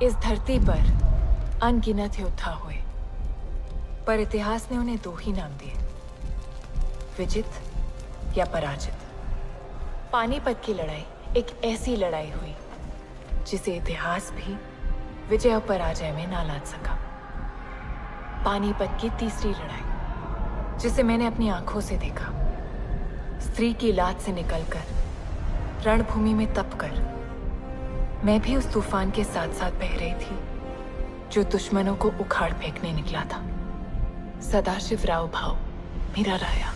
इस धरती पर अनगिनत योद्धा हुए, पर इतिहास ने उन्हें दो ही नाम दिए, विजित या पराजित। पानीपत की लड़ाई एक ऐसी लड़ाई हुई जिसे इतिहास भी विजय और पराजय में ना लाद सका। पानीपत की तीसरी लड़ाई, जिसे मैंने अपनी आंखों से देखा, स्त्री की लात से निकलकर रणभूमि में तपकर मैं भी उस तूफान के साथ साथ बह रही थी जो दुश्मनों को उखाड़ फेंकने निकला था। सदाशिवराव भाऊ मेरा राया।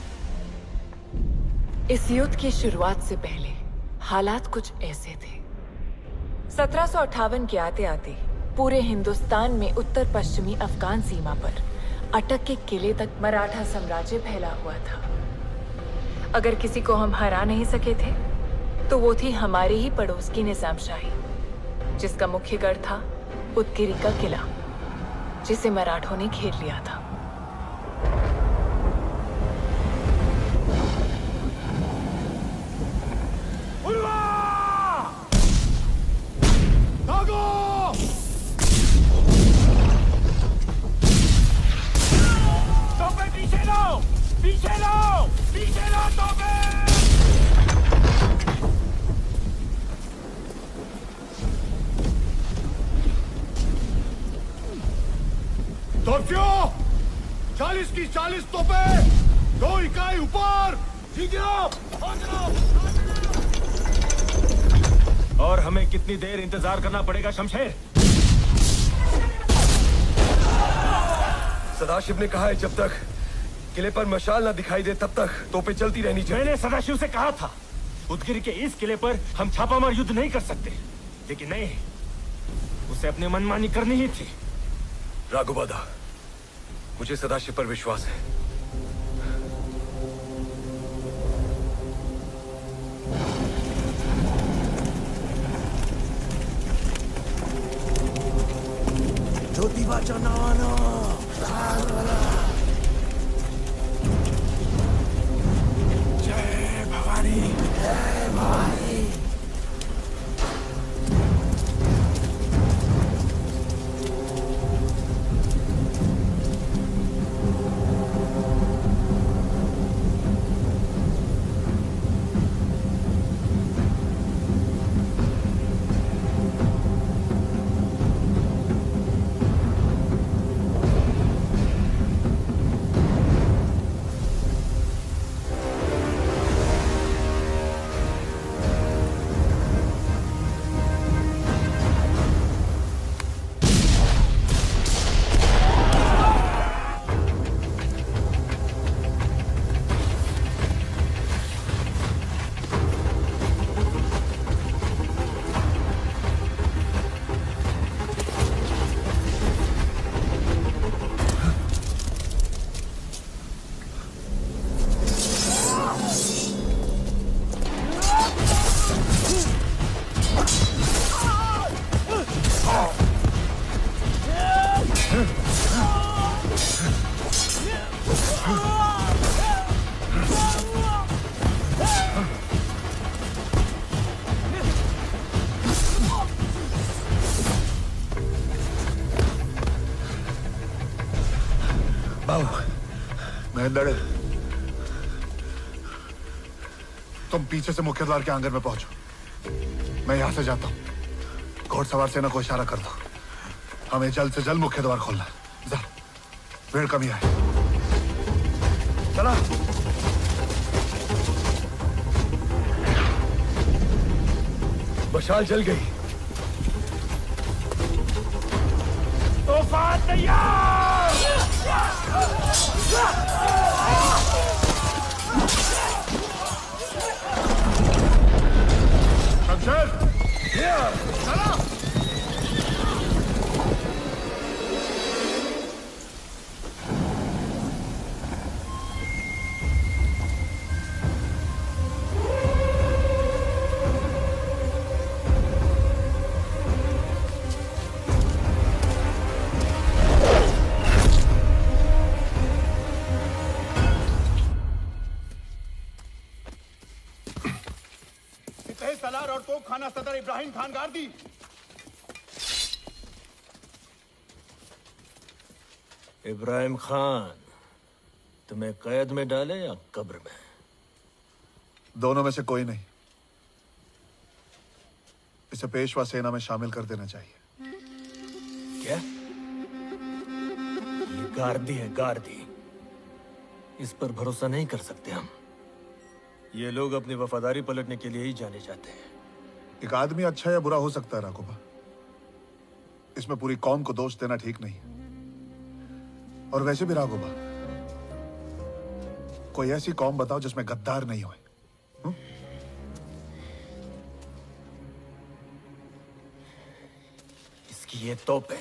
इस युद्ध की शुरुआत से पहले हालात कुछ ऐसे थे। 1758 के आते आते पूरे हिंदुस्तान में उत्तर पश्चिमी अफगान सीमा पर अटक के किले तक मराठा साम्राज्य फैला हुआ था। अगर किसी को हम हरा नहीं सके थे तो वो थी हमारे ही पड़ोस की निजामशाही, जिसका मुख्य गढ़ था उदगिरी का किला, जिसे मराठों ने घेर लिया था। पीछे लो, तोपे! तोपियों, 40 की 40 तोपे, 2 इकाई ऊपर, ठीक है? और हमें कितनी देर इंतजार करना पड़ेगा शमशेर? सदाशिव ने कहा है जब तक किले पर मशाल ना दिखाई दे तब तक तोपें चलती रहनी चाहिए। मैंने सदाशिव से कहा था उदगिरी के इस किले पर हम छापामार युद्ध नहीं कर सकते, लेकिन नहीं, उसे अपनी मनमानी करनी ही थी। राघुबादा, मुझे सदाशिव पर विश्वास है। ज्योतिबाचा नावानं जय भवानी, जय भवानी। महेंद्र, तुम पीछे से मुख्य द्वार के आंगन में पहुंचो। मैं यहां से जाता हूं। घोड़सवार सेना को इशारा कर दो, हमें जल्द से जल्द मुख्य द्वार खोलना है। जा, भीड़ कमी है। चला। मशाल जल गई। तूफान तैयार! शमशेर, चला। सलार और तोप खाना सदर इब्राहिम खान गार्दी। इब्राहिम खान, तुम्हें कैद में डाले या कब्र में? दोनों में से कोई नहीं। इसे पेशवा सेना में शामिल कर देना चाहिए। क्या? ये गार्दी है, गार्दी। इस पर भरोसा नहीं कर सकते हम। ये लोग अपनी वफादारी पलटने के लिए ही जाने जाते हैं। एक आदमी अच्छा या बुरा हो सकता है राघोबा, इसमें पूरी कौम को दोष देना ठीक नहीं है। और वैसे भी राघोबा, कोई ऐसी कौम बताओ जिसमें गद्दार नहीं होए। इसकी ये तोप है,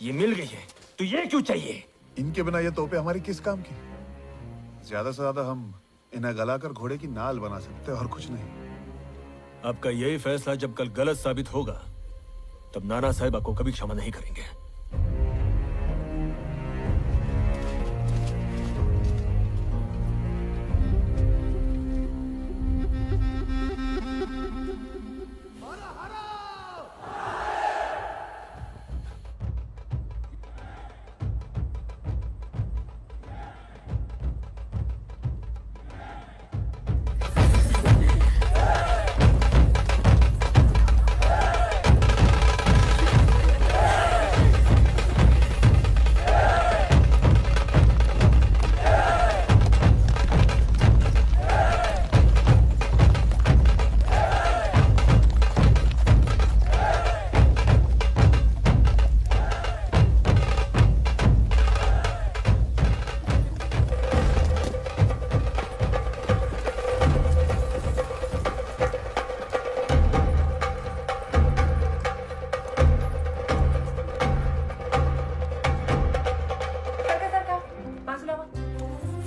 ये मिल गई है, तो ये क्यों चाहिए? इनके बिना ये तोपें हमारी किस काम की? ज्यादा से ज्यादा हम इन्हें गलाकर घोड़े की नाल बना सकते हैं और कुछ नहीं। आपका यही फैसला जब कल गलत साबित होगा, तब नाना साहब आपको कभी क्षमा नहीं करेंगे।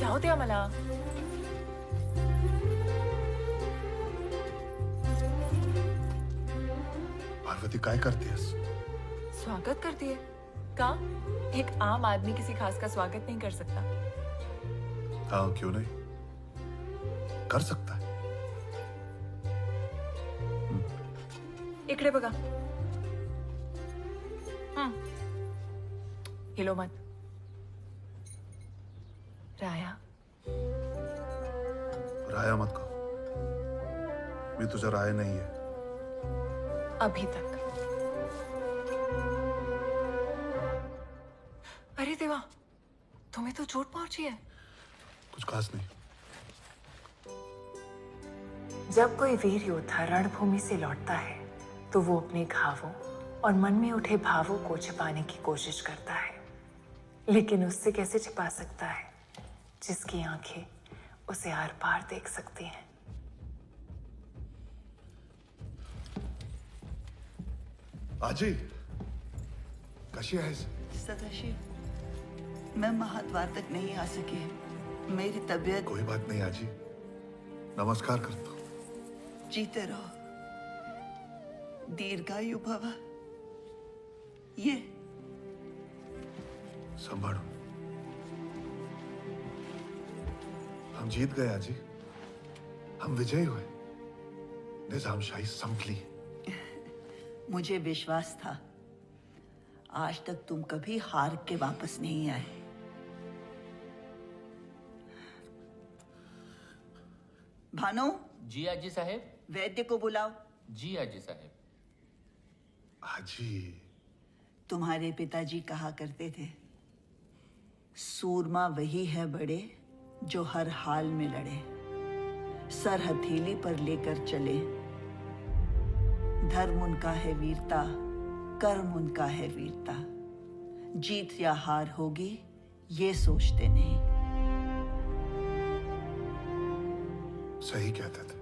जाऊ द्या मला. पार्वती काय करतेस? स्वागत करती है. का? एक आम आदमी किसी खास का स्वागत नहीं कर सकता. हाँ, क्यों नहीं? कर सकता है. इकडे बघा. हिलो मत. राया, राया मत कहो. मी तुझा राय नहीं है. अभी तक. अरे देवा, तुम्हें तो चोट पहुंची है. कुछ खास नहीं. जब कोई वीर योद्धा रणभूमि से लौटता है तो वो अपने घावों और मन में उठे भावों को छिपाने की कोशिश करता है, लेकिन उससे कैसे छिपा सकता है जिसकी आंखें उसे आर पार देख सकती हैं. आजी, कशी आहेस? सदाशिव, मैं महाद्वार तक नहीं आ सकी. मेरी तबीयत. कोई बात नहीं आजी. नमस्कार करता हूं. जीते रहो. दीर्घायु भव. ये संभालो. हम जीत गए आजी. हम विजयी हुए. निजामशाही संभली. मुझे विश्वास था. आज तक तुम कभी हार के वापस नहीं आए. भानु, जी आजी साहेब. वैद्य को बुलाओ. जी आजी साहेब. आजी, तुम्हारे पिताजी कहा करते थे, सूरमा वही है बड़े जो हर हाल में लड़े, सर हथेली पर लेकर चले. धर्म उनका है वीरता, कर्म उनका है वीरता. जीत या हार होगी ये सोचते नहीं. सही कहते थे.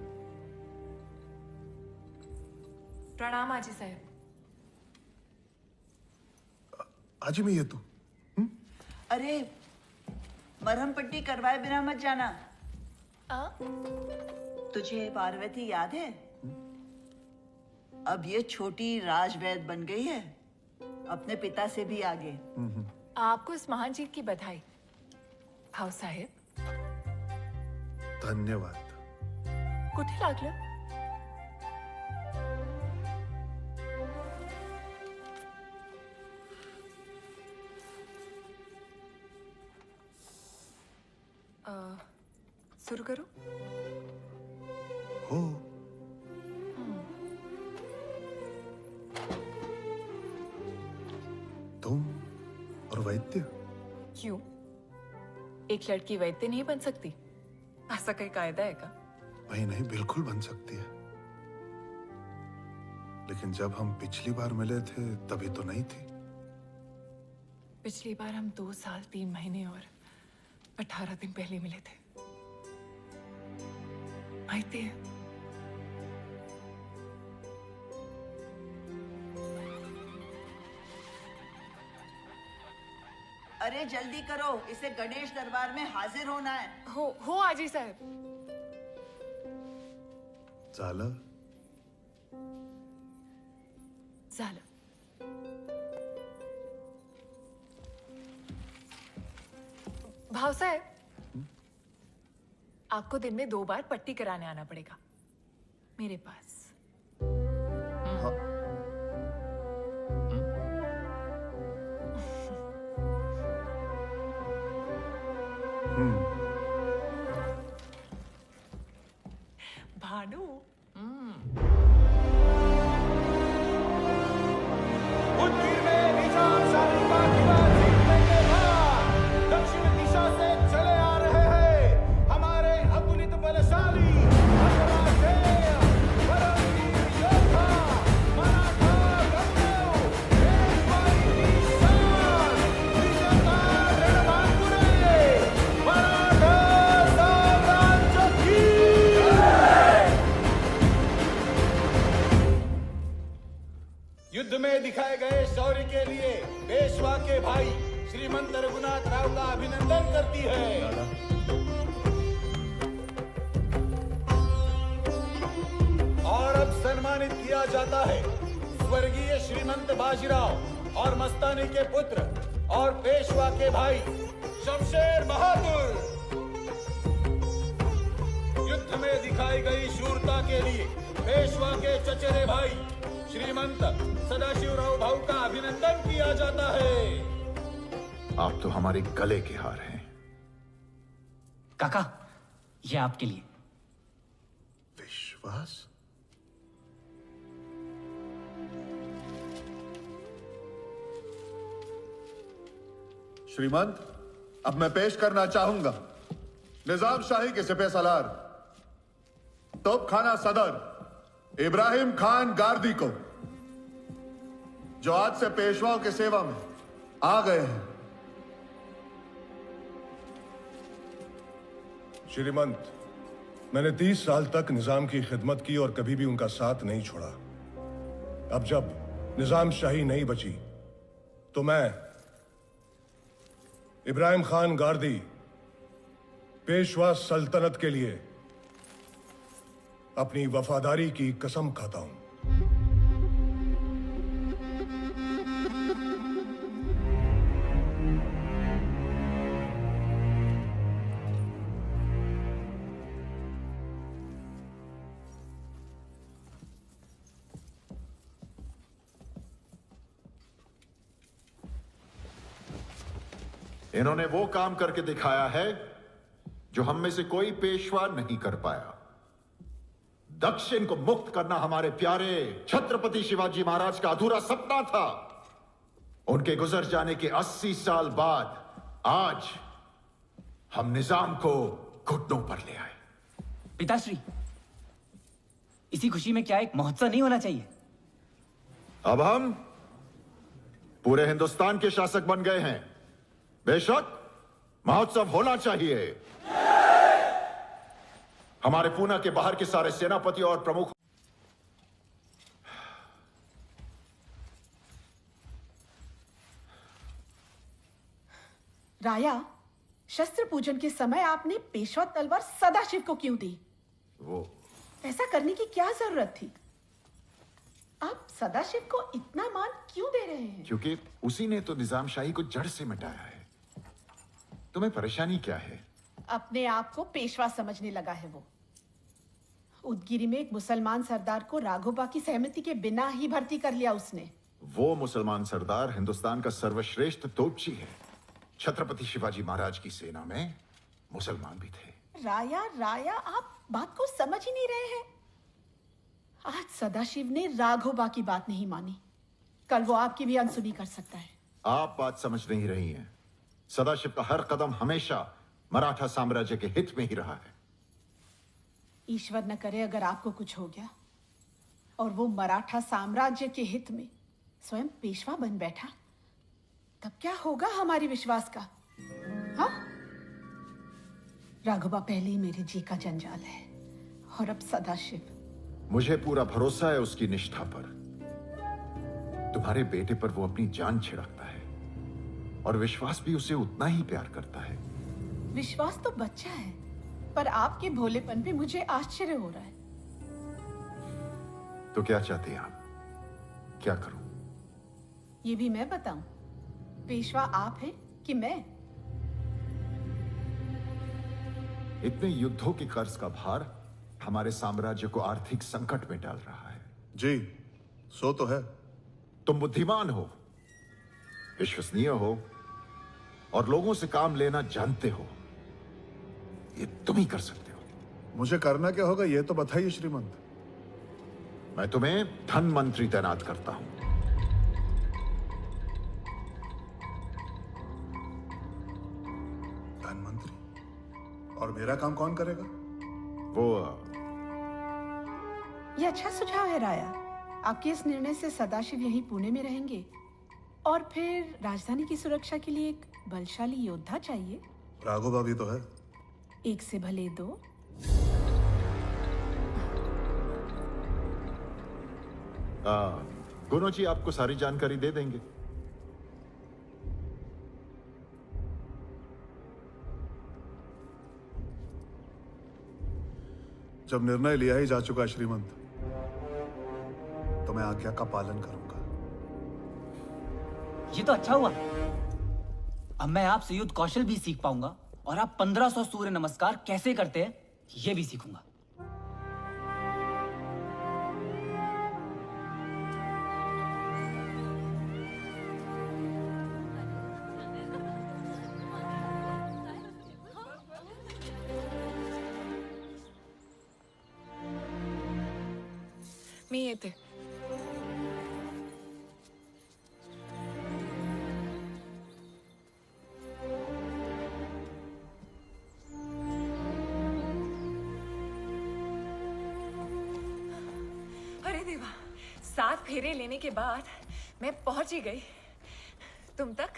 प्रणाम आजी साहेब. आजी, मैं ये तू. अरे, मरहम पट्टी करवाए बिना मत जाना. तुझे पार्वती याद है? अब ये छोटी राजवैद बन गई है, अपने पिता से भी आगे. आपको इस महान जीत की बधाई. भाऊ साहेब, धन्यवाद. कुठे लागलं? शुरू करो। हो तुम और वैद्य? क्यों? एक लड़की वैद्य नहीं बन सकती? ऐसा कोई कायदा है क्या? वही नहीं, बिल्कुल बन सकती है। लेकिन जब हम पिछली बार मिले थे तभी तो नहीं थी। पिछली बार हम 2 साल 3 महीने और 18 दिन पहले मिले थे। माहिती है? अरे जल्दी करो, इसे गणेश दरबार में हाजिर होना है। हो आजी साहब। झालं? झालं। भाव साहब, आपको दिन में 2 बार पट्टी कराने आना पड़ेगा मेरे पास। भानु, उदगीर में निजाम शाही का किला जीतने के बाद दक्षिण दिशा से चले आ रहे हैं हमारे अतुलित बलशाली अंतर्राष्ट्रीय परमवीर योद्धा मराठा गंगेव पेशवाई की शान विजेता रणबांकुरे मराठा साम्राज्य की। युद्ध में दिखाए गए शौर्य के लिए पेशवा के भाई श्रीमंत रघुनाथ राव का अभिनंदन करती है। और अब सम्मानित किया जाता है स्वर्गीय श्रीमंत बाजीराव और मस्तानी के पुत्र और पेशवा के भाई शमशेर बहादुर। युद्ध में दिखाई गई शूरता के लिए पेशवा के चचेरे भाई श्रीमंत सदाशिवराव भाऊ का अभिनंदन किया जाता है। आप तो हमारे गले के हार हैं। काका, ये आपके लिए। विश्वास? श्रीमंत, अब मैं पेश करना चाहूंगा निजाम शाही के सिपह सलार तोपखाना सदर इब्राहिम खान गारदी को, जो आज से पेशवाओं की सेवा में आ गए हैं। श्रीमंत, मैंने 30 साल तक निजाम की खिदमत की और कभी भी उनका साथ नहीं छोड़ा। अब जब निजाम शाही नहीं बची तो मैं इब्राहिम खान गारदी पेशवा सल्तनत के लिए अपनी वफादारी की कसम खाता हूं। इन्होंने वो काम करके दिखाया है जो हम में से कोई पेशवा नहीं कर पाया। दक्षिण को मुक्त करना हमारे प्यारे छत्रपति शिवाजी महाराज का अधूरा सपना था। उनके गुजर जाने के 80 साल बाद आज हम निजाम को घुटनों पर ले आए। पिताश्री, इसी खुशी में क्या एक महोत्सव नहीं होना चाहिए? अब हम पूरे हिंदुस्तान के शासक बन गए हैं, बेशक महोत्सव होना चाहिए। हमारे पूना के बाहर के सारे सेनापति और प्रमुख राया, शस्त्र पूजन के समय आपने पेशवा तलवार सदाशिव को क्यों दी? वो ऐसा करने की क्या जरूरत थी? आप सदाशिव को इतना मान क्यों दे रहे हैं? क्योंकि उसी ने तो निजाम शाही को जड़ से मिटाया है। तुम्हें परेशानी क्या है? अपने आप को पेशवा समझने लगा है वो। उदगिरी में एक मुसलमान सरदार को राघोबा की सहमति के बिना ही भर्ती कर लिया उसने। वो मुसलमान सरदार हिंदुस्तान का सर्वश्रेष्ठ तोपची है। छत्रपति शिवाजी महाराज की सेना में मुसलमान भी थे। राया राया, आप बात को समझ ही नहीं रहे हैं। आज सदाशिव ने राघोबा की बात नहीं मानी, कल वो आपकी भी अनसुनी कर सकता है। आप बात समझ नहीं रही हैं। सदाशिव का हर कदम हमेशा मराठा साम्राज्य के हित में ही रहा है। ईश्वर न करे अगर आपको कुछ हो गया और वो मराठा साम्राज्य के हित में स्वयं पेशवा बन बैठा, तब क्या होगा हमारी विश्वास का? हाँ, राघोबा पहले ही मेरे जी का जंजाल है और अब सदाशिव। मुझे पूरा भरोसा है उसकी निष्ठा पर। तुम्हारे बेटे पर वो अपनी जान छिड़कता है और विश्वास भी उसे उतना ही प्यार करता है। विश्वास तो बच्चा है, पर आपके भोलेपन पे मुझे आश्चर्य हो रहा है। तो क्या चाहते हैं आप? क्या करूं? ये भी मैं बताऊं, पेशवा आप हैं कि मैं? इतने युद्धों के कर्ज का भार हमारे साम्राज्य को आर्थिक संकट में डाल रहा है। जी, सो तो है। तुम बुद्धिमान हो, विश्वसनीय हो और लोगों से काम लेना जानते हो। ये तुम ही कर सकते हो। मुझे करना क्या होगा ये तो बताइए श्रीमंत। मैं तुम्हें धन मंत्री तैनात करता हूं। धन मंत्री? और मेरा काम कौन करेगा? वो ये अच्छा सुझाव है राया। आपके इस निर्णय से सदाशिव यहीं पुणे में रहेंगे और फिर राजधानी की सुरक्षा के लिए एक बलशाली योद्धा चाहिए। राघोबा भी तो है। एक से भले दो। गुनो जी आपको सारी जानकारी दे देंगे। जब निर्णय लिया ही जा चुका है श्रीमंत, तो मैं आज्ञा का पालन करूंगा। ये तो अच्छा हुआ। अब मैं आपसे युद्ध कौशल भी सीख पाऊंगा और आप 1500 सूर्य नमस्कार कैसे करते हैं ये भी सीखूंगा। मी येते. अरे देवा, 7 फेरे लेने के बाद मैं पहुंच ही गई तुम तक।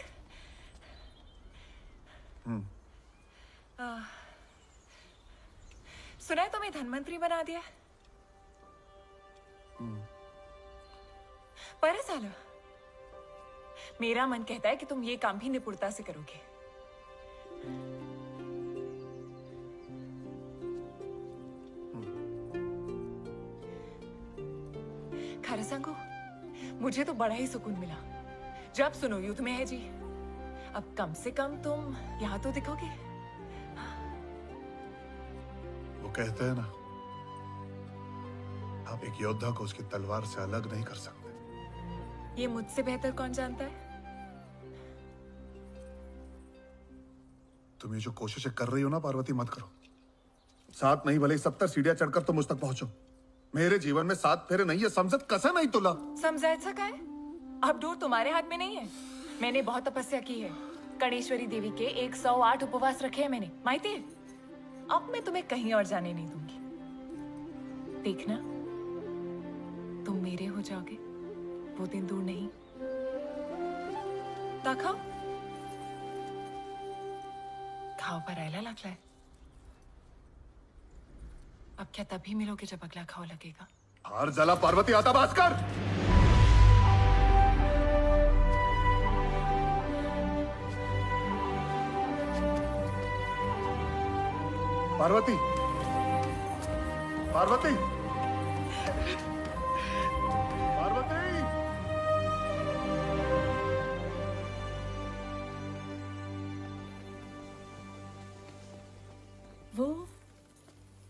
सुना है तुम्हें धनवंतरी बना दिया? पर सालो, मेरा मन कहता है कि तुम ये काम भी निपुणता से करोगे। खैर संगो, मुझे तो बड़ा ही सुकून मिला जब सुनो युद्ध में है जी। अब कम से कम तुम यहां तो दिखोगे। वो कहते हैं ना, आप एक योद्धा को उसकी तलवार से अलग नहीं कर सकते। ये मुझसे बेहतर कौन जानता है? तुम ये जो कोशिशें कर रही हो ना पार्वती, मत करो। 7 नहीं भले 70 सीढ़ियां चढ़कर तुम मुझ तक पहुंचो। मेरे जीवन में 7 फेरे नहीं है, समझत कसे नहीं तुला। समझायचं काय? अब डोर तुम्हारे हाथ में नहीं है। मैंने बहुत तपस्या की है। गणेश्वरी देवी के 108 उपवास रखे हैं मैंने, माहिती है? अब मैं तुम्हें कहीं और जाने नहीं दूंगी। देखना, तुम मेरे हो जाओगे, वो दिन दूर नहीं। दाखव, घाव भरायला लागलाय। अब क्या तभी मिलोगे जब अगला घाव लगेगा? हार जला पार्वती, आता बात कर। पार्वती, पार्वती, पार्वती। वो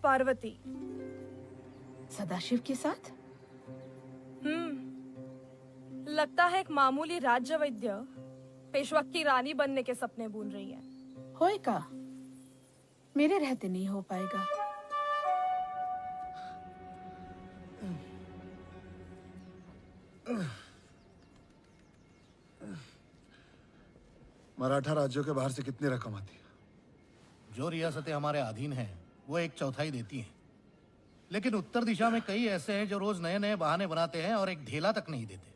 पार्वती सदाशिव के साथ? लगता है एक मामूली राज्य वैद्य पेशवा की रानी बनने के सपने बुन रही है। होय का? मेरे रहते नहीं हो पाएगा। मराठा राज्यों के बाहर से कितनी रकम आती है? जो रियासतें हमारे अधीन हैं वो 1/4 देती हैं, लेकिन उत्तर दिशा में कई ऐसे हैं जो रोज नए नए बहाने बनाते हैं और एक ढेला तक नहीं देते।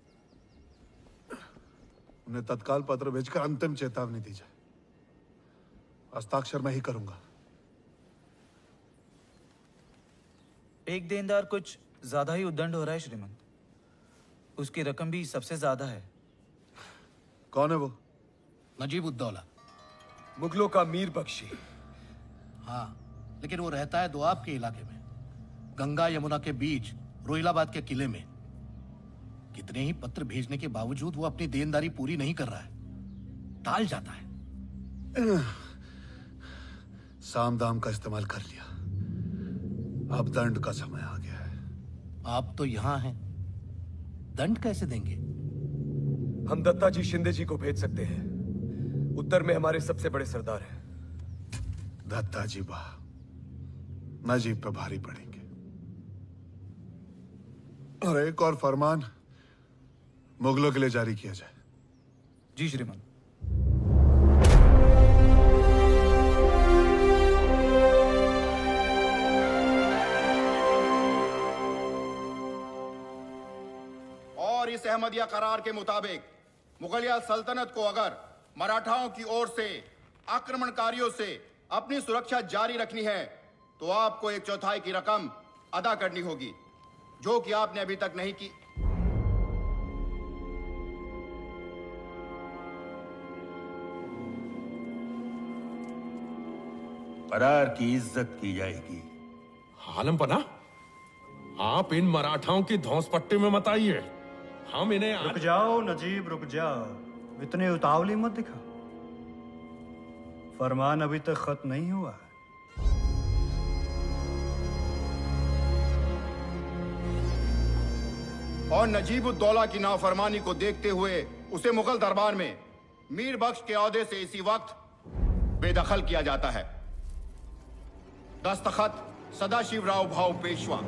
उन्हें तत्काल पत्र भेजकर अंतिम चेतावनी दी जाए। हस्ताक्षर मैं ही करूंगा। एक देनदार कुछ ज्यादा ही उद्दंड हो रहा है श्रीमंत। उसकी रकम भी सबसे ज्यादा है। कौन है वो? नजीब उद्दौला। मुगलों का मीर बख्शी। हाँ, लेकिन वो रहता है दोआब के इलाके में, गंगा यमुना के बीच रोहिलाबाद के किले में। कितने ही पत्र भेजने के बावजूद वो अपनी देनदारी पूरी नहीं कर रहा है, टाल जाता है। साम दाम का इस्तेमाल कर लिया, अब दंड का समय आ गया है। आप तो यहां हैं, दंड कैसे देंगे? हम दत्ता जी शिंदे जी को भेज सकते हैं। उत्तर में हमारे सबसे बड़े सरदार हैं। दत्ता जी बा नजीब पे भारी पड़ेंगे। और एक और फरमान मुगलों के लिए जारी किया जाए। जी श्रीमान। और इस अहमदिया करार के मुताबिक मुगलिया सल्तनत को अगर मराठाओं की ओर से आक्रमणकारियों से अपनी सुरक्षा जारी रखनी है तो आपको 1/4 की रकम अदा करनी होगी, जो कि आपने अभी तक नहीं की। करार की इज्जत की जाएगी। आलम पना, आप इन मराठाओं की धौंस पट्टी में मत आइए। हम इन्हें रुक जाओ नजीब, रुक जाओ। इतनी उतावली मत दिखा। फरमान अभी तक खत्म नहीं हुआ है। और नजीब उद्दौला की नाफरमानी को देखते हुए उसे मुगल दरबार में मीर बख्श के ओहदे से इसी वक्त बेदखल किया जाता है। दस्तखत सदाशिवराव भाऊ पेशवा।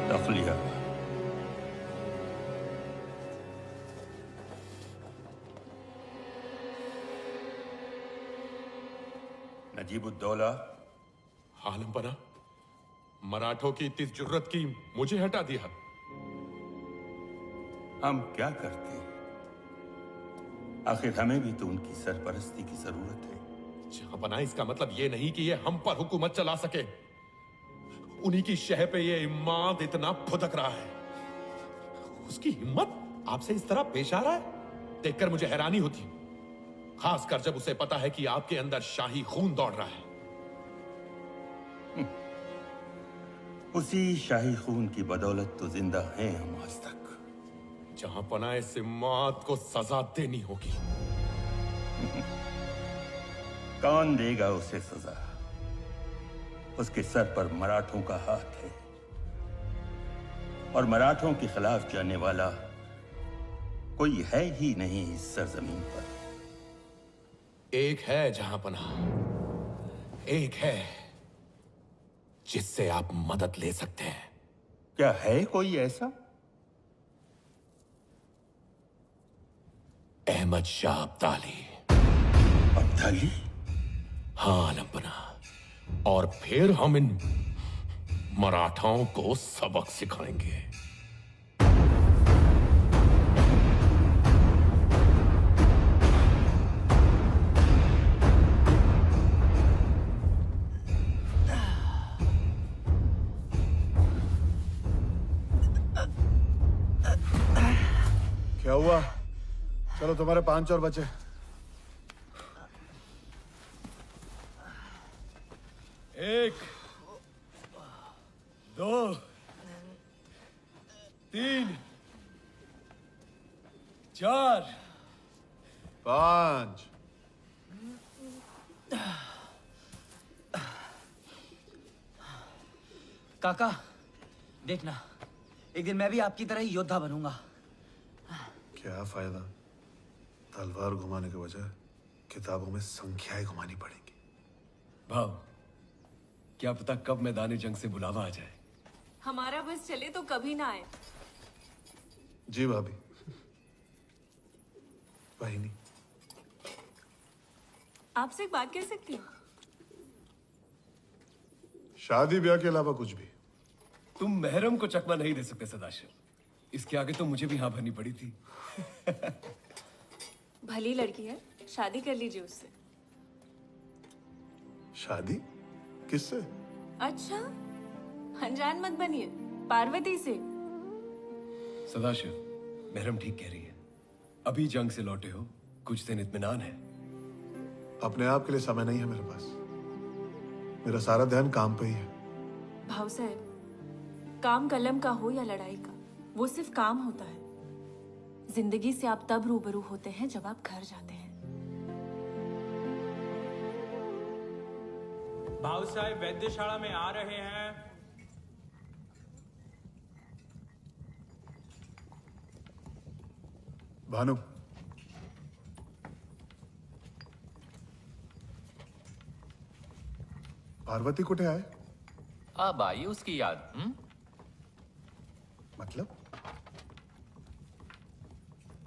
तखलिया। नजीबुद्दौला। आलम पना, मराठों की इतनी जुर्रत की मुझे हटा दिया। हम क्या करते? आखिर हमें भी तो उनकी सरपरस्ती की जरूरत है। जहां पना, इसका मतलब ये नहीं कि ये हम पर हुकूमत चला सके। उन्हीं की शह पे ये इमाद इतना फुदक रहा है। उसकी हिम्मत आपसे इस तरह पेश आ रहा है, देखकर मुझे हैरानी होती, खासकर जब उसे पता है कि आपके अंदर शाही खून दौड़ रहा है। उसी शाही खून की बदौलत तो जिंदा हैं हम आज तक। जहां पना, इस इमाद को सजा देनी होगी। कौन देगा उसे सजा? उसके सर पर मराठों का हाथ है, और मराठों के खिलाफ जाने वाला कोई है ही नहीं इस सरजमीन पर। एक है जहां पना, एक है जिससे आप मदद ले सकते हैं। क्या है कोई ऐसा? अहमद शाह अब्दाली। अब्दाली? हाँ आलम पना, और फिर हम इन मराठाओं को सबक सिखाएंगे। क्या हुआ? चलो, तुम्हारे 5 और बचे। एक, 2, 3, 4, 5, काका, देखना, एक दिन मैं भी आपकी तरह ही योद्धा बनूंगा। क्या फायदा? तलवार घुमाने के बजाय किताबों में संख्याएं घुमानी पड़ेंगी। भाव, क्या पता कब मैदानी जंग से बुलावा आ जाए। हमारा बस चले तो कभी ना आए। जी भाभी। वाहिनी, आपसे एक बात कह सकती हूँ? शादी ब्याह के अलावा कुछ भी। तुम महरम को चकमा नहीं दे सकते सदाशिव। इसके आगे तो मुझे भी हाँ भरनी पड़ी थी। भली लड़की है, शादी कर लीजिए उससे। शादी? किससे? अच्छा, अनजान मत बनिए, पार्वती से। सदाशिव, महरम ठीक कह रही है। अभी जंग से लौटे हो, कुछ दिन इत्मीनान है। अपने आप के लिए समय नहीं है मेरे पास। मेरा सारा ध्यान काम पे ही है। भाव साहब, काम कलम का हो या लड़ाई का, वो सिर्फ काम होता है। जिंदगी से आप तब रूबरू होते हैं जब आप घर जाते हैं। भाव साहब वैद्यशाला में आ रहे हैं। भानु, पार्वती कुठे आहे? अब आई उसकी याद। मतलब?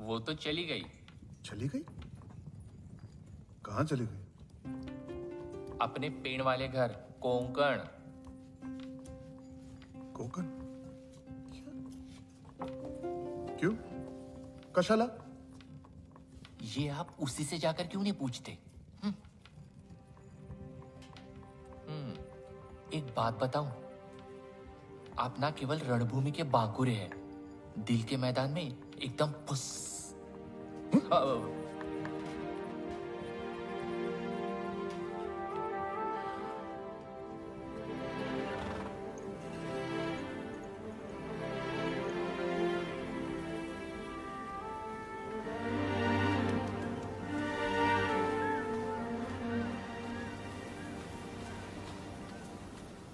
वो तो चली गई। चली गई? कहाँ चली गई? अपने पेड़ वाले घर कोंकण। कोकण? क्यों? कशाला? ये आप उसी से जाकर क्यों नहीं पूछते? एक बात बताऊं, आप ना केवल रणभूमि के बांकुरे हैं, दिल के मैदान में एकदम फुस।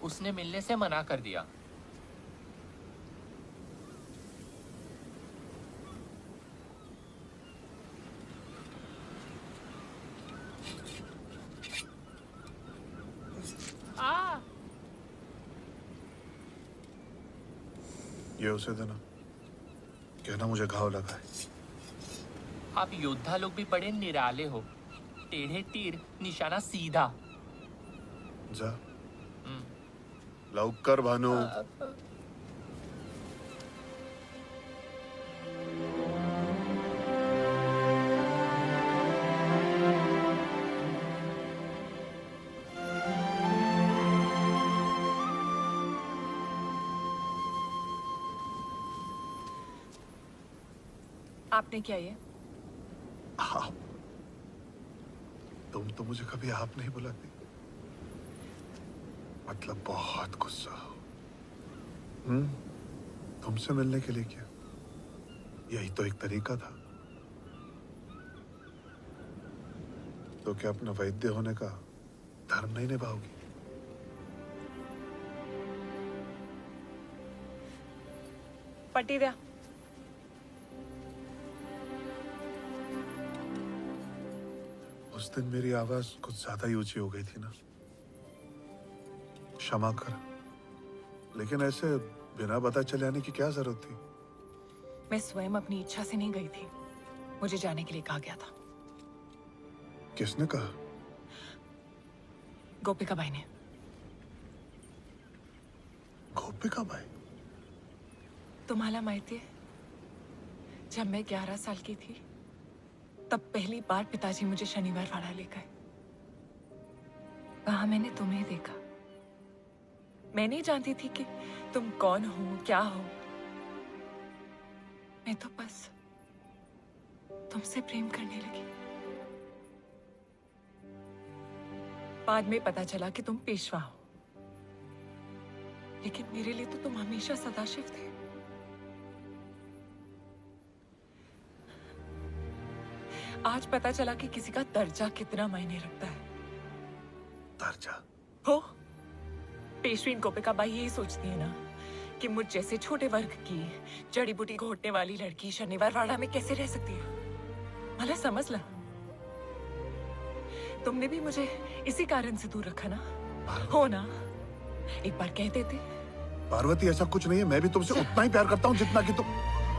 उसने मिलने से मना कर दिया। ये उसे देना, कहना मुझे घाव लगा है। आप योद्धा लोग भी बड़े निराले हो। टेढ़े तीर, निशाना सीधा। जा लवकर भानु। आपने क्या ये? आप? तुम तो मुझे कभी आप नहीं बुलाती। मतलब बहुत गुस्सा हो। तुमसे मिलने के लिए क्या? यही तो एक तरीका था। तो क्या अपना वैद्य होने का धर्म नहीं निभाओगी? पट्टी द्या। उस दिन मेरी आवाज कुछ ज्यादा ही ऊंची हो गई थी ना, क्षमा कर। लेकिन ऐसे बिना पता चले आने की क्या जरूरत थी? मैं स्वयं अपनी इच्छा से नहीं गई थी, मुझे जाने के लिए कहा गया था। किसने कहा? गोपिका बाई ने। गोपिका बाई? तुम्हाला माहिती है, जब मैं 11 साल की थी तब पहली बार पिताजी मुझे शनिवार वाड़ा ले गए। वहां मैंने तुम्हें देखा। मैं नहीं जानती थी कि तुम कौन हो, क्या हो। मैं तो बस तुमसे प्रेम करने लगी। बाद में पता चला कि तुम पेशवा हो, लेकिन मेरे लिए तो तुम हमेशा सदाशिव थे। आज पता चला कि किसी का दर्जा कितना मायने रखता है। घर जा। हो पेशवीन गोपिका बाई यही सोचती है ना कि मुझ जैसे छोटे वर्ग की जड़ी बूटी घोटने वाली लड़की शनिवार वाड़ा में कैसे रह सकती है। भला समझ ला, तुमने भी मुझे इसी कारण से दूर रखा ना, हो ना? एक बार कह देते। पार्वती ऐसा कुछ नहीं है, मैं भी तुमसे उतना ही प्यार करता हूँ जितना कि तुम।